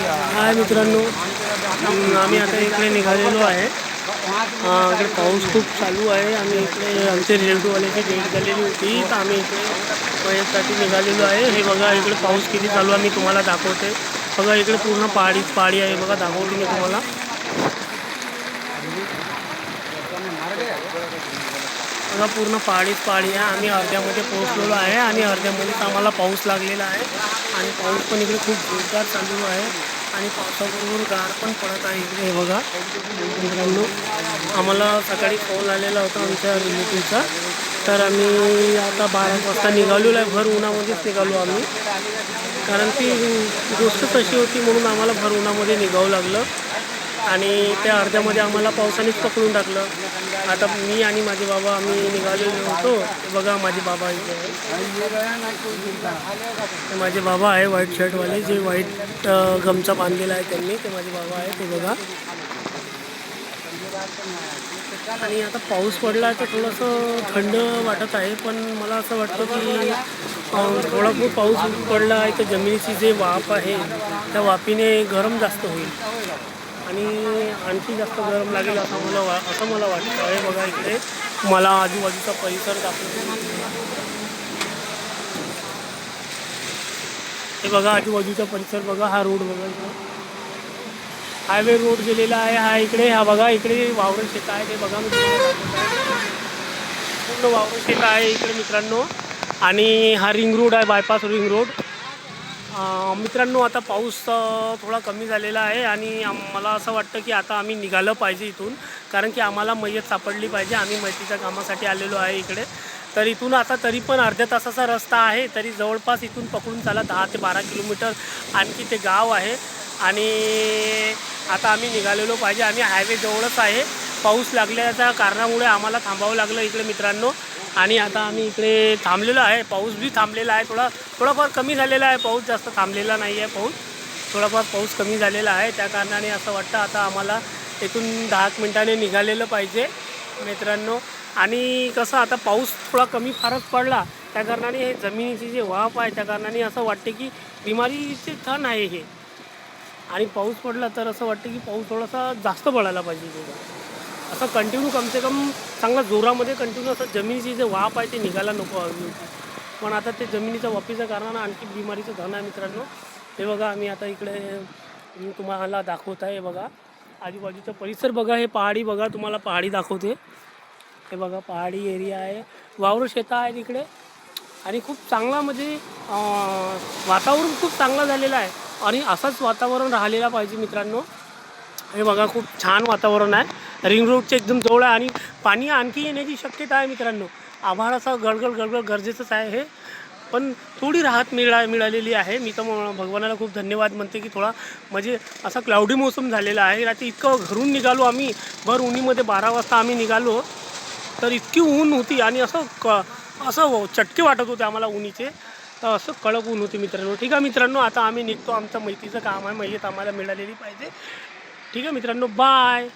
हाय मित्रांनो, आम्ही आता इकडे निघालेलो आहे. इकडे पाऊस खूप चालू आहे. आम्ही इकडे आमचे रिलेटिव्हवाल्याची डेट झालेली होती, तर आम्ही इकडे मयतसाठी निघालेलो आहे. हे बघा इकडे पाऊस किती चालू आहे, मी तुम्हाला दाखवते. बघा इकडे पूर्ण पहाडी आहे. बघा दाखवते मी तुम्हाला. बघा पूर्ण पहाडी आहे. आम्ही अर्ध्यामध्ये पोहोचलेलो आहे आणि अर्ध्यामध्येच आम्हाला पाऊस लागलेला आहे. आणि पाऊस पण इकडे खूप जोरदार चालू आहे आणि पावसाबरोबर गार पण पडत आहे इकडे. हे बघा मित्रांनो, आम्हाला सकाळी फोन आलेला होता आमच्या रिलेटिव्हचा, तर आम्ही आता 12 वाजता निघालेलो आहे. भर उन्हामध्येच निघालो आम्ही, कारण ती गोष्ट तशी होती म्हणून आम्हाला भर उन्हामध्ये निघावं लागलं. आणि त्या अर्ध्यामध्ये आम्हाला पावसानेच पकडून टाकलं. आता मी आणि माझे बाबा आम्ही निघालेलो होतो. बघा माझे बाबा इथे, माझे बाबा आहे व्हाईट शर्टवाले, जे व्हाईट गमचा बांधलेला आहे त्यांनी, ते माझे बाबा आहे. ते बघा. आणि आता पाऊस पडला आहे तर थोडंसं थंड वाटत आहे, पण मला असं वाटतं की थोडा खूप पाऊस पडला आहे तर जमिनीची जे वाफ आहे त्या वाफीने गरम जास्त होईल आणि आणखी जास्त गरम लागेल असं मला वाटतं आहे. बघा इकडे मला आजूबाजूचा परिसर दाखवतो. हे बघा आजूबाजूचा परिसर बघा. हा रोड बघा, हायवे रोड गेलेला आहे हा इकडे. हा बघा इकडे वावरं शेत आहे, ते बघा मी पूर्ण वावरं शेत आहे इकडे मित्रांनो. आणि हा रिंग रोड आहे, बायपास रिंग रोड. मित्रांनो आता पाऊस थोडा कमी झालेला आहे आणि मला असं वाटतं की आता आम्ही निघालं पाहिजे इथून, कारण की आम्हाला मयत सापडली पाहिजे. आम्ही मयतीच्या कामासाठी आलेलो आहे इकडे. तर इथून आता तरी पण अर्ध्या तासाचा रस्ता आहे, तरी जवळपास इथून पकडून चला 10 ते 12 किलोमीटर आणखी ते गाव आहे. आणि आता आम्ही निघालेलो पाहिजे. आम्ही हायवे जवळच आहे. पाऊस लागल्याच्या कारणामुळे आम्हाला थांबावं लागलं इकडे मित्रांनो. आणि आता आम्ही इकडे थांबलेलो आहे. पाऊस बी थांबलेला आहे, थोडाफार कमी झालेला आहे पाऊस, जास्त थांबलेला नाही आहे पाऊस. थोडाफार पाऊस कमी झालेला आहे, त्या कारणाने असं वाटतं आता आम्हाला इथून 10 मिनिटांनी निघालेलं पाहिजे मित्रांनो. आणि कसं आता पाऊस थोडा कमी फारच पडला, त्या कारणाने हे जमिनीची जे वाफ आहे त्या कारणाने असं वाटते की बिमारीचे ठण आहे हे. आणि पाऊस पडला तर असं वाटतं की पाऊस थोडासा जास्त पडायला पाहिजे. असं कंटिन्यू कमसे कम चांगला जोरामध्ये कंटिन्यू असं जमिनीची जे वाफ आहे ते निघायला नको हवी होती. पण आता ते जमिनीच्या वाफीच्या कारणानं आणखी बिमारीचं धन आहे मित्रांनो. हे बघा आम्ही आता इकडे मी तुम्हाला दाखवत आहे. बघा आजूबाजूचा परिसर बघा, हे पहाडी बघा, तुम्हाला पहाडी दाखवते. हे बघा पहाडी एरिया आहे, वावर शेतं आहे तिकडे. आणि खूप चांगला म्हणजे वातावरण खूप चांगलं झालेलं आहे आणि असंच वातावरण राहिलेलं पाहिजे मित्रांनो. हे बघा खूप छान वातावरण आहे. रिंग रोडच्या एकदम जवळ आहे आणि पाणी आणखी येण्याची शक्यता आहे मित्रांनो. आभाळ असं गडगड गरजेचंच आहे हे, पण थोडी राहत मिळालेली आहे. मी तर भगवानाला खूप धन्यवाद म्हणते की थोडा म्हणजे असा क्लाउडी मोसम झालेला आहे. रात्री इतकं घरून निघालो आम्ही, भर उन्हीमध्ये 12 वाजता आम्ही निघालो, तर इतकी ऊन होती आणि असं चटके वाटत होते आम्हाला उन्हीचे. तर असं कडक ऊन होती मित्रांनो. ठीक आहे मित्रांनो, आता आम्ही निघतो. आमचं मैतीचं काम आहे, मैयत आम्हाला मिळालेली पाहिजे. ठीक आहे मित्रांनो, बाय.